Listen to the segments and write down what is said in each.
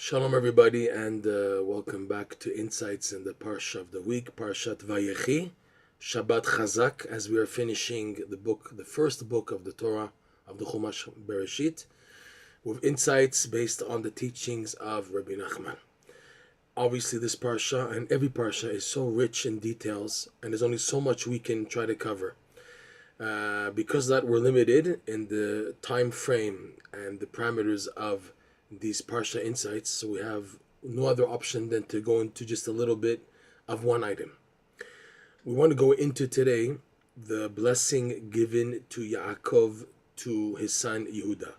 Shalom everybody, and welcome back to Insights in the Parsha of the week, Parshat Vayechi, Shabbat Chazak, as we are finishing the first book of the Torah, of the Chumash Bereshit, with insights based on the teachings of Rabbi Nachman. Obviously this Parsha, and every Parsha, is so rich in details, and there's only so much we can try to cover. Because of that, we're limited in the time frame and the parameters of these Parsha insights, so we have no other option than to go into just a little bit of one item. We want to go into today the blessing given to Yaakov to his son Yehudah.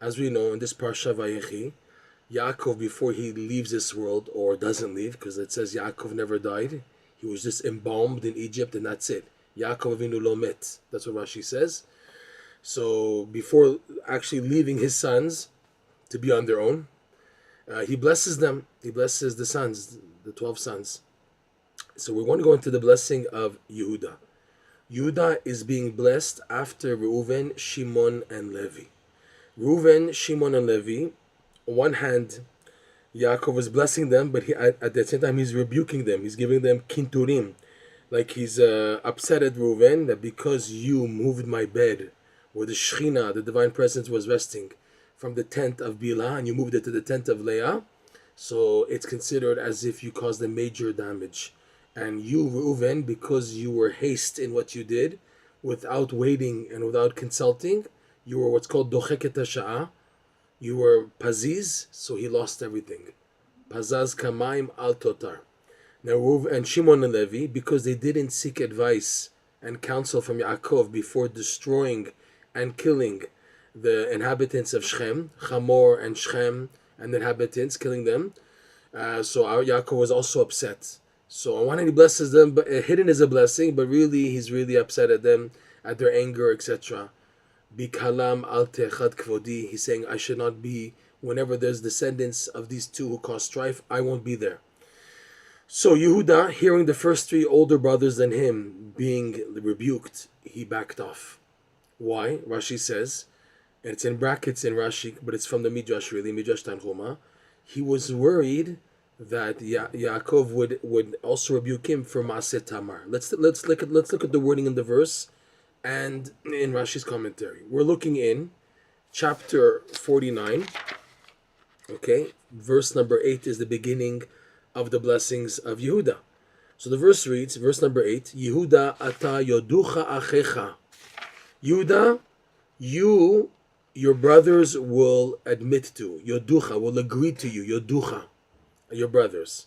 As we know, in this Parsha Vayechi, Yaakov, before he leaves this world, or doesn't leave, because it says Yaakov never died, he was just embalmed in Egypt and that's it. Yaakov Avinu lo met. That's what Rashi says. So before actually leaving his sons to be on their own, he blesses them. He blesses the sons, the 12 sons. So we want to go into the blessing of Yehudah. Yehudah is being blessed after Reuven, Shimon, and Levi. Reuven, Shimon, and Levi, on one hand, Yaakov is blessing them, but at the same time he's rebuking them. He's giving them kinturim. Like he's upset at Reuven that because you moved my bed where the Shechina, the divine presence, was resting, from the tent of Bilhah and you moved it to the tent of Leah, so it's considered as if you caused a major damage. And you, Reuven, because you were haste in what you did, without waiting and without consulting, you were what's called docheket hasha'ah. You were paziz, so he lost everything. Pazaz kamaim al totar. Now Reuven and Shimon and Levi, because they didn't seek advice and counsel from Yaakov before destroying and killing the inhabitants of Shechem, Hamor and Shechem, and the inhabitants, killing them. So Yaakov was also upset. So on one hand he blesses them, but hidden is a blessing, but really he's really upset at them, at their anger, etc. Bikalam al techad kvodi. He's saying, I should not be, whenever there's descendants of these two who cause strife, I won't be there. So Yehudah, hearing the first three older brothers than him being rebuked, he backed off. Why? Rashi says, and it's in brackets in Rashi, but it's from the Midrash, really, Midrash Tanchuma. He was worried that Yaakov would also rebuke him for Maaseh Tamar. Let's look at the wording in the verse and in Rashi's commentary. We're looking in chapter 49. Okay, verse number 8 is the beginning of the blessings of Yehudah. So the verse reads, verse number 8, Yehudah ata yoducha achecha. Yehudah, your brothers will admit to, yoducha, will agree to you, yoducha, your brothers.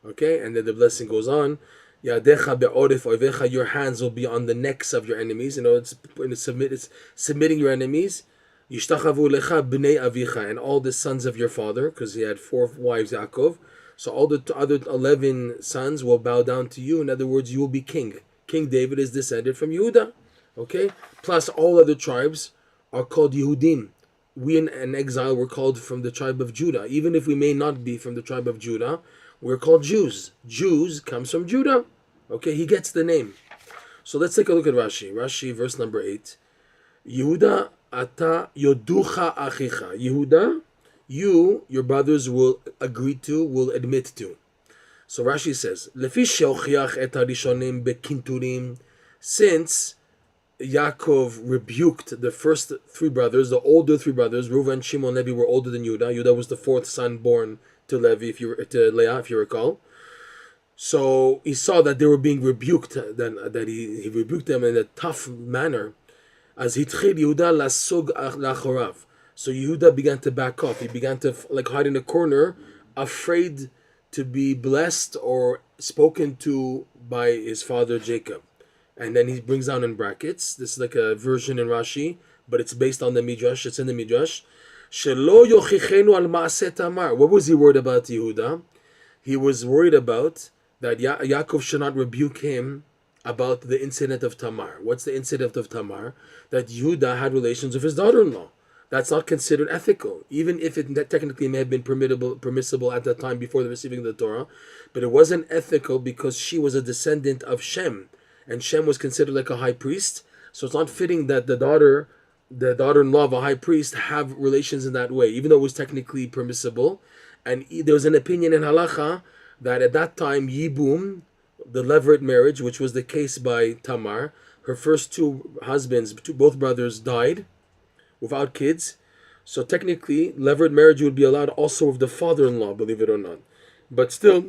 Okay, and then the blessing goes on, yadecha be'orif oivecha, your hands will be on the necks of your enemies. You know, it's submitting your enemies. Yishtachavu lecha b'nei avicha, and all the sons of your father, because he had 4 wives, Yaakov. So all the other 11 sons will bow down to you. In other words, you will be king. King David is descended from Yehudah. Okay, plus all other tribes are called Yehudim. We in exile were called from the tribe of Judah. Even if we may not be from the tribe of Judah, we're called Jews. Jews comes from Judah. Okay, he gets the name. So let's take a look at Rashi. Rashi, verse number 8. Yehudah ata yoducha achicha. Yehudah, your brothers will agree to, will admit to. So Rashi says, Lefi sheochiach et harishonim bekinturim, since Yaakov rebuked the first 3 brothers, the older 3 brothers, Reuven, Shimon, Levi were older than Yehudah. Yehudah was the 4th son born to Levi, to Leah, if you recall. So he saw that they were being rebuked, that he rebuked them in a tough manner. As hitchid Yehudah lasug lachorav. So Yehudah began to back off. He began to hide in a corner, afraid to be blessed or spoken to by his father Jacob. And then he brings down in brackets, this is like a version in Rashi, but it's based on the Midrash, it's in the Midrash. Shelo yochichenu al Maaseh Tamar. What was he worried about, Yehudah? He was worried about that Yaakov should not rebuke him about the incident of Tamar. What's the incident of Tamar? That Yehudah had relations with his daughter-in-law. That's not considered ethical, even if it technically may have been permissible at that time before the receiving of the Torah, but it wasn't ethical because she was a descendant of Shem, and Shem was considered like a high priest, so it's not fitting that the daughter-in-law of a high priest have relations in that way, even though it was technically permissible. And there was an opinion in halacha that at that time Yibum, the levirate marriage, which was the case by Tamar, her first two husbands, both brothers, died without kids. So technically, levirate marriage would be allowed also with the father-in-law, believe it or not. But still,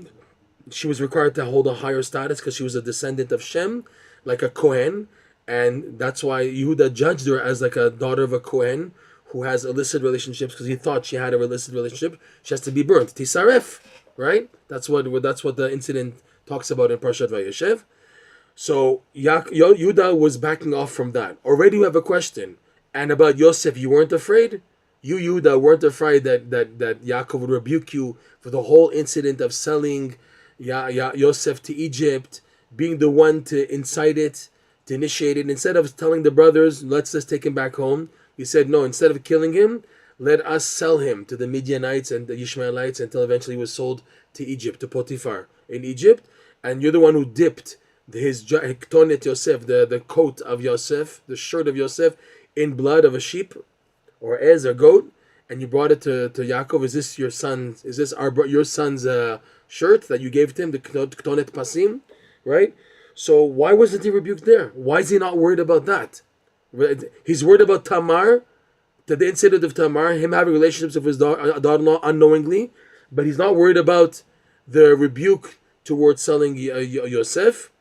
she was required to hold a higher status because she was a descendant of Shem, like a Kohen, and that's why Yehudah judged her as like a daughter of a Kohen who has illicit relationships because he thought she had a illicit relationship. She has to be burnt. Tisaref, right? That's what the incident talks about in Parshat Vayechi. So Yehudah was backing off from that. Already you have a question. And about Yosef, you weren't afraid? You, Yehudah, weren't afraid that Yaakov would rebuke you for the whole incident of selling Yosef to Egypt, being the one to incite it, to initiate it. Instead of telling the brothers, let's just take him back home, he said, no, instead of killing him, let us sell him to the Midianites and the Ishmaelites until eventually he was sold to Egypt, to Potiphar in Egypt. And you're the one who dipped his tonet Yosef, the coat of Yosef, the shirt of Yosef, in blood of a sheep or ez or goat, and you brought it to Yaakov. Is this your son's? Is this your son's shirt that you gave to him, the ktonet pasim, right? So why wasn't he rebuked there? Why is he not worried about that? He's worried about Tamar, the incident of Tamar, him having relationships with his daughter-in-law unknowingly, but he's not worried about the rebuke towards selling Yosef.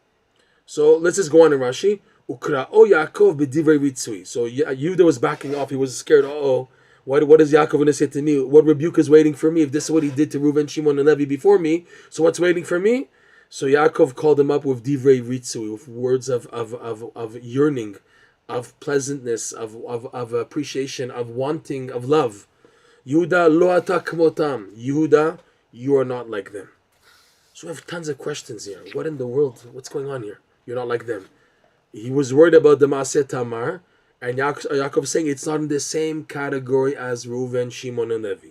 So let's just go on in Rashi. Ukra'o Yaakov b'divrei ritzui. So Yehudah was backing off. He was scared. What is Yaakov going to say to me? What rebuke is waiting for me? If this is what he did to Reuven, Shimon, and Levi before me, so what's waiting for me? So Yaakov called him up with divrei ritzui, with words of yearning, of pleasantness, of appreciation, of wanting, of love. Yehudah lo ata kmotam. Yehudah, you are not like them. So we have tons of questions here. What in the world? What's going on here? You're not like them. He was worried about the Maaseh Tamar, and Yaakov saying it's not in the same category as Reuven, Shimon, and Levi.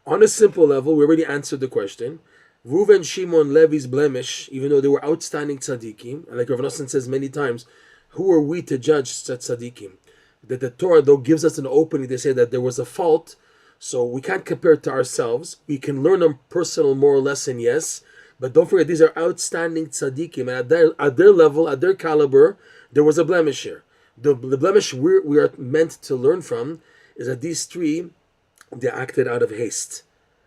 On a simple level, we already answered the question. Reuven, Shimon, Levi's blemish, even though they were outstanding tzaddikim, and like Reb Noson says many times, who are we to judge tzaddikim? That the Torah, though, gives us an opening to say that there was a fault, so we can't compare it to ourselves. We can learn a personal moral lesson, yes, but don't forget, these are outstanding tzaddikim, and at their level, at their caliber, there was a blemish here. The blemish we are meant to learn from is that these three, they acted out of haste.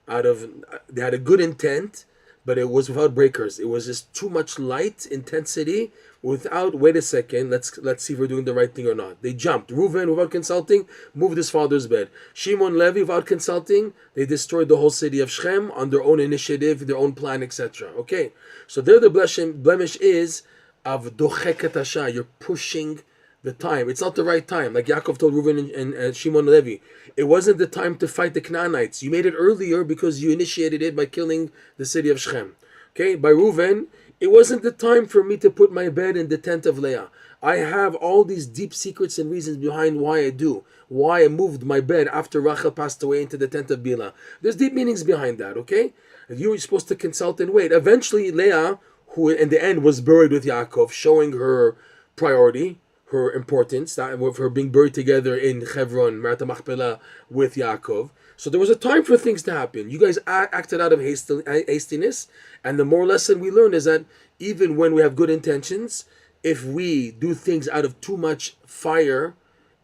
They had a good intent, but it was without breakers. It was just too much light intensity without, wait a second, let's see if we're doing the right thing or not. They jumped. Reuven, without consulting, moved his father's bed. Shimon, Levi, without consulting, they destroyed the whole city of Shechem on their own initiative, their own plan, etc. Okay, so there the blemish is of docheket hasha. You're pushing the time. It's not the right time. Like Yaakov told Reuven and Shimon and Levi, it wasn't the time to fight the Canaanites. You made it earlier because you initiated it by killing the city of Shechem. Okay, by Reuven, it wasn't the time for me to put my bed in the tent of Leah. I have all these deep secrets and reasons behind why I do. Why I moved my bed after Rachel passed away into the tent of Bilhah. There's deep meanings behind that, okay? You were supposed to consult and wait. Eventually, Leah, who in the end was buried with Yaakov, showing her priority, her importance, that with her being buried together in Hebron, Me'at Machpelah, with Yaakov. So there was a time for things to happen. You guys acted out of hastiness, and the moral lesson we learn is that even when we have good intentions, if we do things out of too much fire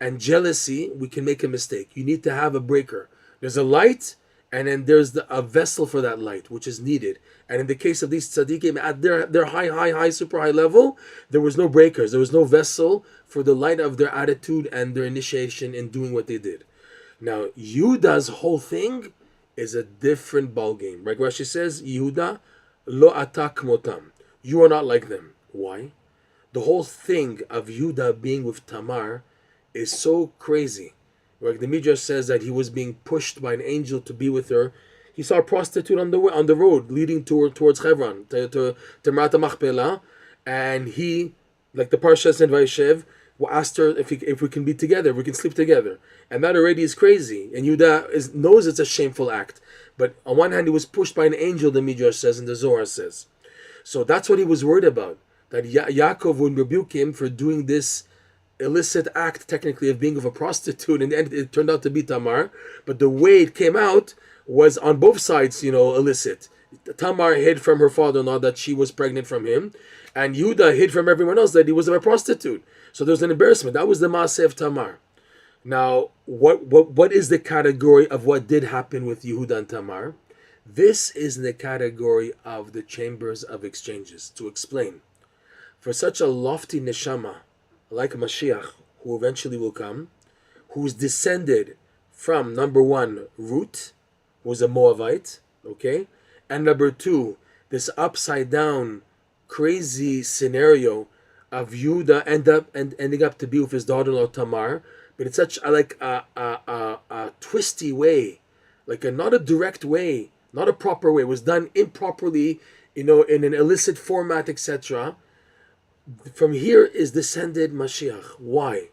and jealousy, we can make a mistake. You need to have a breaker. There's a light, and then there's a vessel for that light, which is needed. And in the case of these tzaddikim, at their high, super high level, there was no breakers. There was no vessel for the light of their attitude and their initiation in doing what they did. Now, Yehudah's whole thing is a different ballgame. Like Rashi says, Yehudah lo ata kmotam. You are not like them. Why? The whole thing of Yehudah being with Tamar is so crazy. Like the Midrash says that he was being pushed by an angel to be with her. He saw a prostitute on the road leading towards Hebron, to Me'at Machpelah, and he, like the Parshat in Vayechi, asked her if we can be together, if we can sleep together. And that already is crazy. And Yehudah knows it's a shameful act. But on one hand, he was pushed by an angel, the Midrash says, and the Zohar says. So that's what he was worried about, that Yaakov would rebuke him for doing this illicit act, technically, of being with a prostitute. And it turned out to be Tamar. But the way it came out was on both sides, illicit. Tamar hid from her father-in-law that she was pregnant from him, and Yehudah hid from everyone else that he was a prostitute. So there was an embarrassment. That was the Maaseh of Tamar. Now, what is the category of what did happen with Yehudah and Tamar? This is the category of the chambers of exchanges. To explain, for such a lofty neshama like Mashiach, who eventually will come, who's descended from, number one, Ruth, who was a Moavite, okay? And number two, this upside down, crazy scenario of Yehudah ending up to be with his daughter-in-law Tamar, but it's such a twisty way, not a direct way, not a proper way. It was done improperly, in an illicit format, etc. From here is descended Mashiach. Why?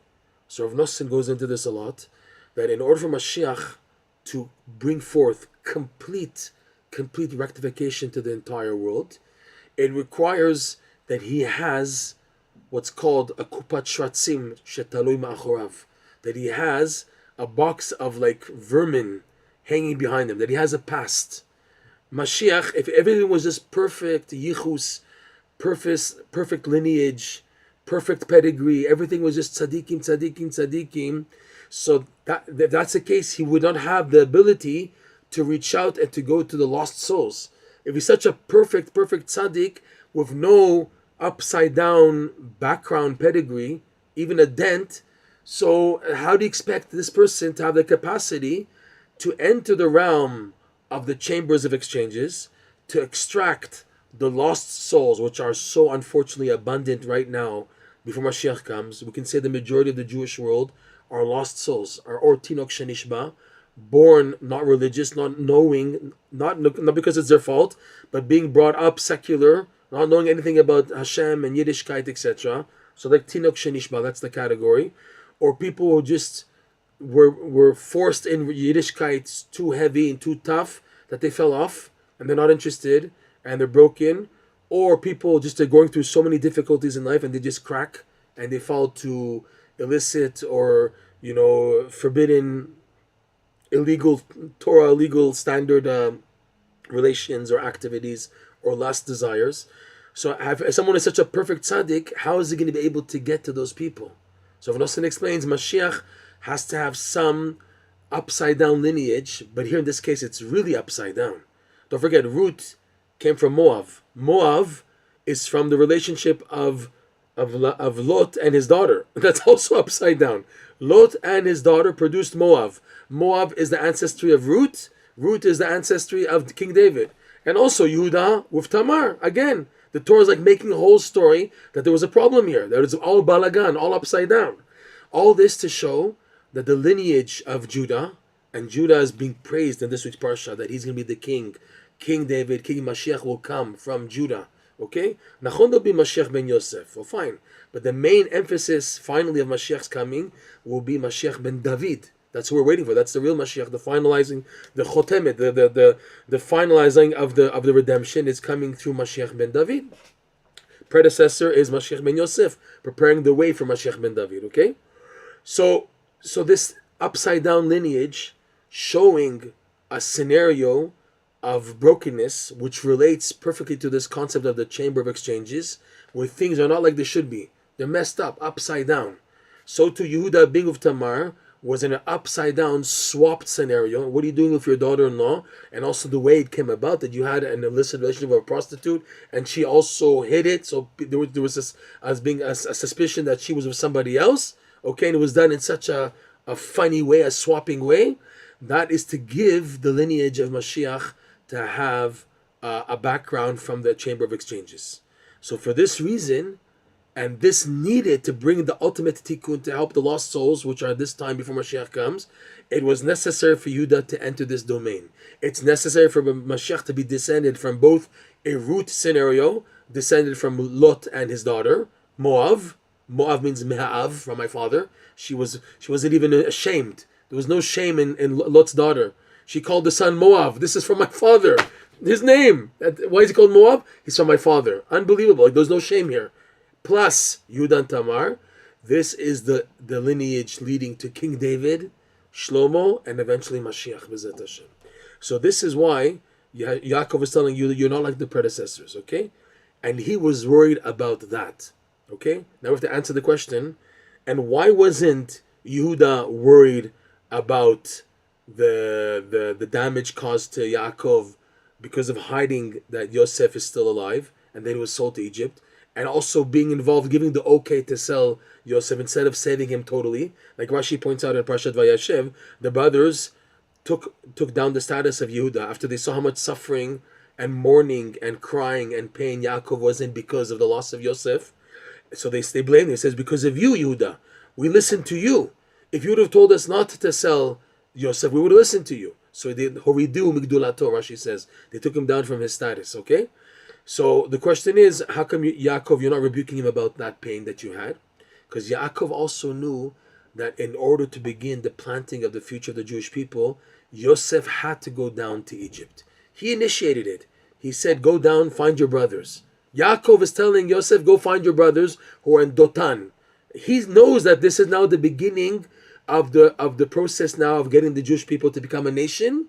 So Reb Noson goes into this a lot, that in order for Mashiach to bring forth complete rectification to the entire world, it requires that he has what's called a kupat shratzim shetalui ma'achorav, that he has a box of vermin hanging behind him, that he has a past. Mashiach, if everything was just perfect yichus, perfect lineage, perfect pedigree, everything was just tzaddikim, so if that's the case, he would not have the ability to reach out and to go to the lost souls. If he's such a perfect tzaddik with no upside down background pedigree, even a dent, so how do you expect this person to have the capacity to enter the realm of the chambers of exchanges, to extract the lost souls, which are so unfortunately abundant right now before Mashiach comes? We can say the majority of the Jewish world are lost souls, are or tinok shenishba, born not religious, not knowing, not because it's their fault, but being brought up secular, not knowing anything about Hashem and Yiddishkeit, etc. So tinok shenishba, that's the category. Or people who just were forced in Yiddishkeit too heavy and too tough that they fell off and they're not interested and they're broken. Or people just are going through so many difficulties in life and they just crack and they fall to illicit or forbidden, illegal Torah, illegal standard relations or activities or lust desires. So if someone is such a perfect tzaddik, how is he going to be able to get to those people? So Reb Noson explains Mashiach has to have some upside down lineage, but here in this case it's really upside down. Don't forget, Ruth came from Moav. Moav is from the relationship of Lot and his daughter. That's also upside down. Lot and his daughter produced Moav. Moav is the ancestry of Ruth. Ruth is the ancestry of King David. And also Yehudah with Tamar. Again, the Torah is making a whole story that there was a problem here. That it's all balagan, all upside down. All this to show that the lineage of Judah, and Judah is being praised in this week's Parsha, that he's going to be the king. King David, King Mashiach will come from Judah. Okay? Nachon will be Mashiach ben Yosef. Well, fine. But the main emphasis, finally, of Mashiach's coming will be Mashiach ben David. That's who we're waiting for. That's the real Mashiach, the finalizing, the chotemet, the finalizing of the redemption is coming through Mashiach ben David. Predecessor is Mashiach ben Yosef, preparing the way for Mashiach ben David. Okay? So this upside down lineage showing a scenario of brokenness, which relates perfectly to this concept of the chamber of exchanges, where things are not like they should be. They're messed up, upside down. So to Yehudah being with Tamar was in an upside down, swapped scenario. What are you doing with your daughter-in-law? And also the way it came about, that you had an illicit relationship with a prostitute, and she also hid it. So there was this as being a suspicion that she was with somebody else. Okay, and it was done in such a funny way, a swapping way. That is to give the lineage of Mashiach to have a background from the chamber of exchanges. So for this reason, and this needed to bring the ultimate tikkun to help the lost souls, which are this time before Mashiach comes, it was necessary for Yehudah to enter this domain. It's necessary for Mashiach to be descended from both a Ruth scenario, descended from Lot and his daughter, Moav. Moav means Me'av, from my father. She wasn't even ashamed. There was no shame in Lot's daughter. She called the son Moav. This is from my father. His name. Why is he called Moav? He's from my father. Unbelievable. There's no shame here. Plus Yehudah and Tamar. This is the lineage leading to King David, Shlomo, and eventually Mashiach. B'ezrat Hashem. So this is why Yaakov is telling you that you're not like the predecessors, okay? And he was worried about that, okay? Now we have to answer the question, and why wasn't Yehudah worried about the damage caused to Yaakov because of hiding that Yosef is still alive and then he was sold to Egypt, and also being involved, giving the okay to sell Yosef instead of saving him totally? Like Rashi points out in Parshat Vayechi, the brothers took down the status of Yehudah after they saw how much suffering and mourning and crying and pain Yaakov was in because of the loss of Yosef. So they blame him. It says, because of you, Yehudah, we listened to you. If you would have told us not to sell Yosef, we would have listened to you. So they horidu migdulato, Rashi says. They took him down from his status, okay? So the question is, how come Yaakov, you're not rebuking him about that pain that you had? Because Yaakov also knew that in order to begin the planting of the future of the Jewish people, Yosef had to go down to Egypt. He initiated it. He said, go down, find your brothers. Yaakov is telling Yosef, go find your brothers who are in Dotan. He knows that this is now the beginning of the process now of getting the Jewish people to become a nation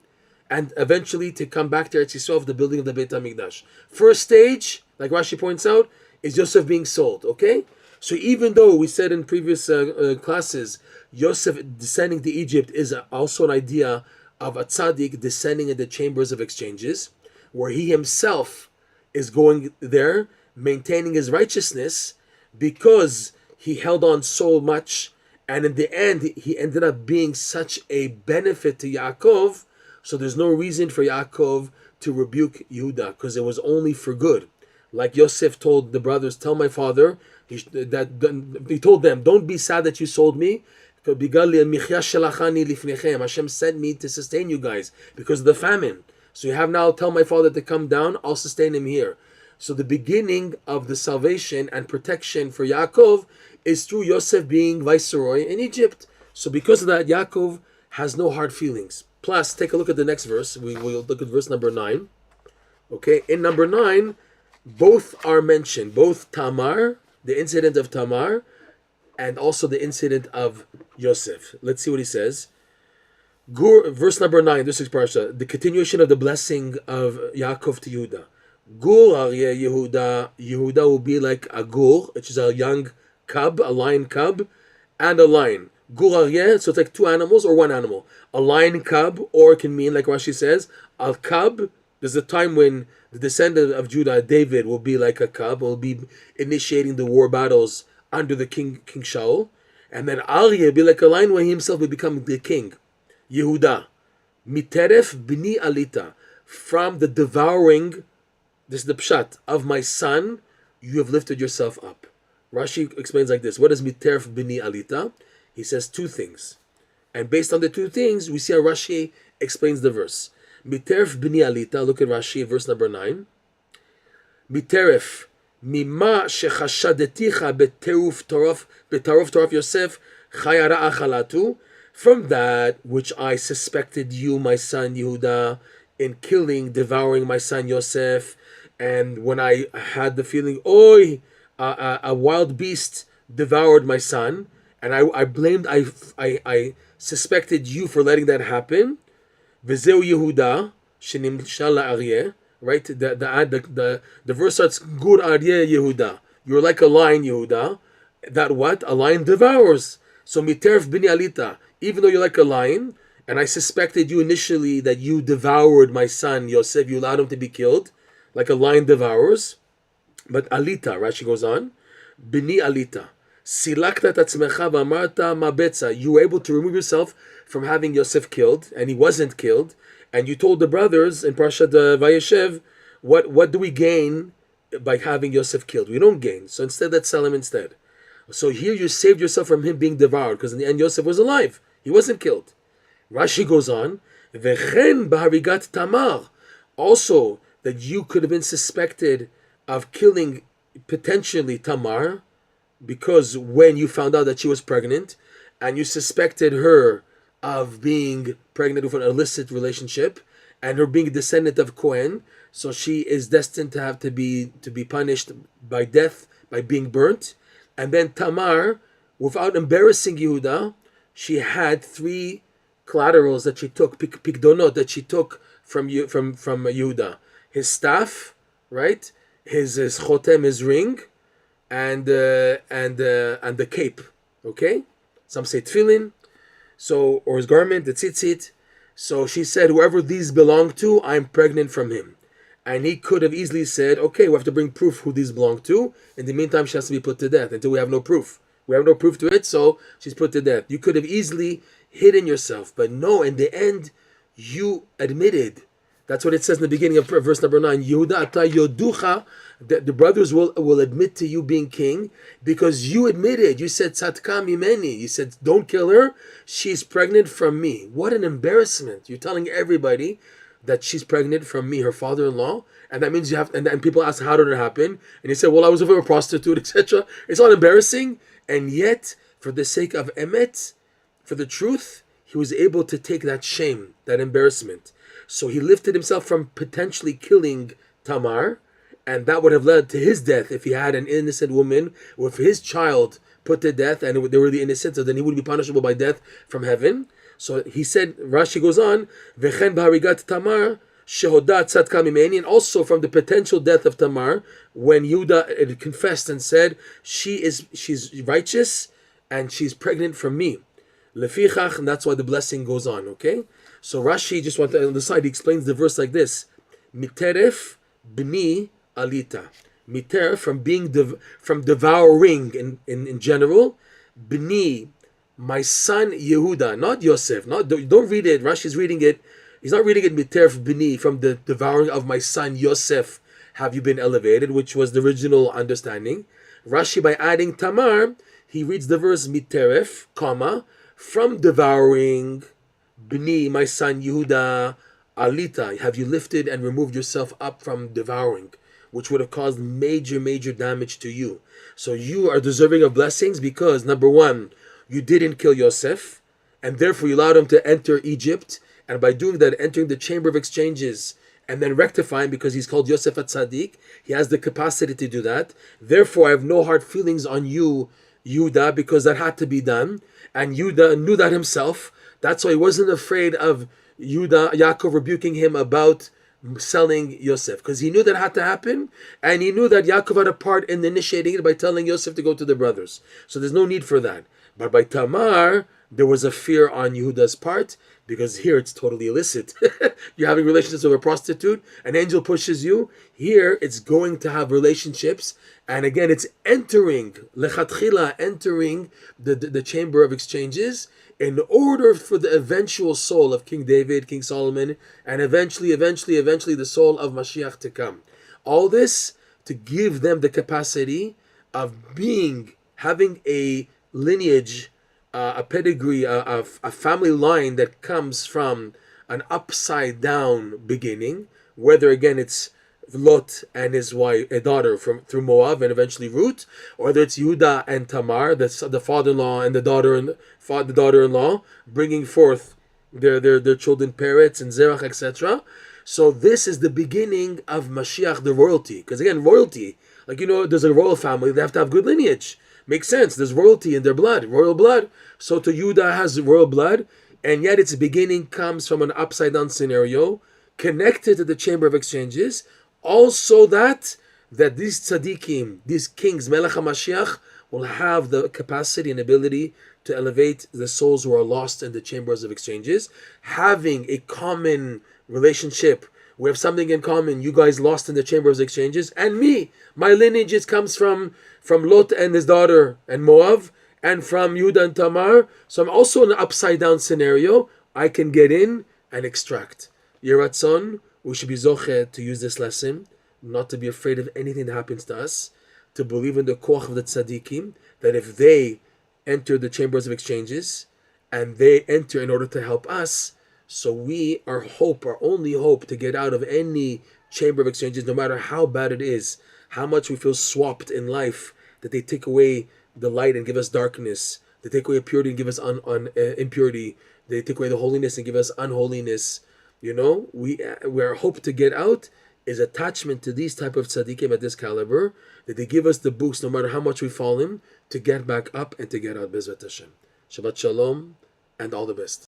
and eventually to come back to Eretz Yisrael, the building of the Beit HaMikdash. First stage, like Rashi points out, is Yosef being sold, okay? So even though we said in previous classes, Yosef descending to Egypt is also an idea of a tzaddik descending in the chambers of exchanges, where he himself is going there, maintaining his righteousness because he held on so much, and in the end, he ended up being such a benefit to Yaakov, so there's no reason for Yaakov to rebuke Yehudah, because it was only for good. Like Yosef told the brothers, tell my father, he told them, don't be sad that you sold me, Hashem sent me to sustain you guys because of the famine. So you have now, tell my father to come down, I'll sustain him here. So the beginning of the salvation and protection for Yaakov is through Yosef being viceroy in Egypt. So because of that, Yaakov has no hard feelings. Plus, take a look at the next verse. We will look at verse number 9. Okay, in number 9, both are mentioned. Both Tamar, the incident of Tamar, and also the incident of Yosef. Let's see what he says. Verse number 9, this is Parsha, the continuation of the blessing of Yaakov to Yehudah. Gur Aryeh Yehudah. Yehudah will be like a gur, which is a young cub, a lion cub, and a lion. Gur Aryeh, so it's like two animals or one animal. A lion cub, or it can mean, like Rashi says, al cub. There's a time when the descendant of Judah, David, will be like a cub, will be initiating the war battles under the King Shaul. And then Aryeh will be like a lion when he himself will become the king. Yehudah. Miteref b'ni alita. From the devouring, this is the pshat, of my son, you have lifted yourself up. Rashi explains like this. What is miteref b'ni alita? He says two things. And based on the two things, we see how Rashi explains the verse. Miteref b'ni alita, look at Rashi, verse number 9. Miteref, mima shechashadeticha betaruf toraf Yosef chayara achalatu. From that which I suspected you, my son Yehudah, in killing, devouring my son Yosef, and when I had the feeling, a wild beast devoured my son, and I suspected you for letting that happen. V'zeu Yehudah shenimshal la'aryeh. Right, the verse starts, Gur Aryeh Yehudah. You're like a lion, Yehudah. That what? A lion devours. So miterf b'ni alita. Even though you're like a lion, and I suspected you initially that you devoured my son Yosef, you allowed him to be killed, like a lion devours. But alita, Rashi goes on, b'ni alita. Silakta tatzmecha v'amarta mabetza. You were able to remove yourself from having Yosef killed, and he wasn't killed. And you told the brothers in Parshat Vayechi, what do we gain by having Yosef killed? We don't gain. So instead, let's sell him instead. So here you saved yourself from him being devoured, because in the end Yosef was alive. He wasn't killed. Rashi goes on, V'chen b'harigat Tamar. Also, that you could have been suspected of killing potentially Tamar, because when you found out that she was pregnant, and you suspected her of being pregnant with an illicit relationship, and her being a descendant of Cohen, so she is destined to have to be punished by death, by being burnt. And then Tamar, without embarrassing Yehudah, she had 3 collaterals that she took, pikdonot that she took from Yehudah. His staff, right? His chotem, his ring, and the cape. Okay, some say tefillin. So, or his garment, the tzitzit. So she said, whoever these belong to, I'm pregnant from him. And he could have easily said, okay, we have to bring proof who these belong to. In the meantime, she has to be put to death until we have no proof. We have no proof to it, so she's put to death. You could have easily hidden yourself. But no, in the end, you admitted. That's what it says in the beginning of verse number 9. Yehudah ata yoducha, that the brothers will admit to you being king because you admitted. You said, Tzadka mimeni. You said, don't kill her. She's pregnant from me. What an embarrassment. You're telling everybody that she's pregnant from me, her father-in-law, and that means you have, and people ask, how did it happen? And you say, well, I was with a prostitute, etc. It's all embarrassing, and yet, for the sake of emet, for the truth, he was able to take that shame, that embarrassment. So he lifted himself from potentially killing Tamar, and that would have led to his death if he had an innocent woman, or if his child put to death, and they were the innocent, so then he would be punishable by death from heaven. So he said, Rashi goes on, V'chen b'harigat Tamar, shehodat tzadka mimeni, and also from the potential death of Tamar, when Yehudah confessed and said, she's righteous, and she's pregnant from me. Lefichach, and that's why the blessing goes on, okay? So Rashi, just on the side, he explains the verse like this. Miteref b'ni alita. Miter, from devouring in general. B'ni, my son Yehudah, not Yosef. Don't read it. Rashi's reading it. He's not reading it miteref b'ni, from the devouring of my son Yosef have you been elevated, which was the original understanding. Rashi, by adding Tamar, he reads the verse miteref, comma, from devouring b'ni, my son Yehudah, alita, have you lifted and removed yourself up from devouring, which would have caused major damage to you. So you are deserving of blessings because, number one, you didn't kill Yosef, and therefore you allowed him to enter Egypt, and by doing that, entering the chamber of exchanges, and then rectifying, because he's called Yosef at Tzaddik, he has the capacity to do that. Therefore, I have no hard feelings on you, Yehudah, because that had to be done, and Yehudah knew that himself. That's why he wasn't afraid of Yaakov rebuking him about selling Yosef, because he knew that had to happen, and he knew that Yaakov had a part in initiating it by telling Yosef to go to the brothers. So there's no need for that. But by Tamar, there was a fear on Yehudah's part, because here it's totally illicit. You're having relationships with a prostitute, an angel pushes you. Here it's going to have relationships, and again it's entering, lechatchila, entering the chamber of exchanges, in order for the eventual soul of King David, King Solomon, and eventually the soul of Mashiach to come. All this to give them the capacity of having a lineage, a pedigree, a family line that comes from an upside down beginning, whether again it's Lot and his wife, a daughter through Moav, and eventually Ruth, or whether it's Yehudah and Tamar, the father-in-law and the daughter-in-law, bringing forth their children, Peretz and Zerach, etc. So this is the beginning of Mashiach, the royalty. Because again, royalty, like there's a royal family, they have to have good lineage. Makes sense. There's royalty in their blood, royal blood. So to Yehudah has royal blood, and yet its beginning comes from an upside down scenario, connected to the chamber of exchanges. Also that these tzaddikim, these kings, Melech HaMashiach, will have the capacity and ability to elevate the souls who are lost in the chambers of exchanges, having a common relationship. We have something in common. You guys lost in the chamber of exchanges, and me, my lineage comes from Lot and his daughter and Moav, and from Yehudah and Tamar. So I'm also in an upside down scenario. I can get in and extract. Yeratzon, we should be zoche to use this lesson, not to be afraid of anything that happens to us, to believe in the koach of the tzaddikim, that if they enter the chambers of exchanges, and they enter in order to help us, so our only hope to get out of any chamber of exchanges, no matter how bad it is, how much we feel swapped in life, that they take away the light and give us darkness, they take away purity and give us impurity, they take away the holiness and give us unholiness. Our hope to get out is attachment to these type of tzaddikim at this caliber, that they give us the boost no matter how much we fall in, to get back up and to get out. Bezrat Hashem. Shabbat Shalom and all the best.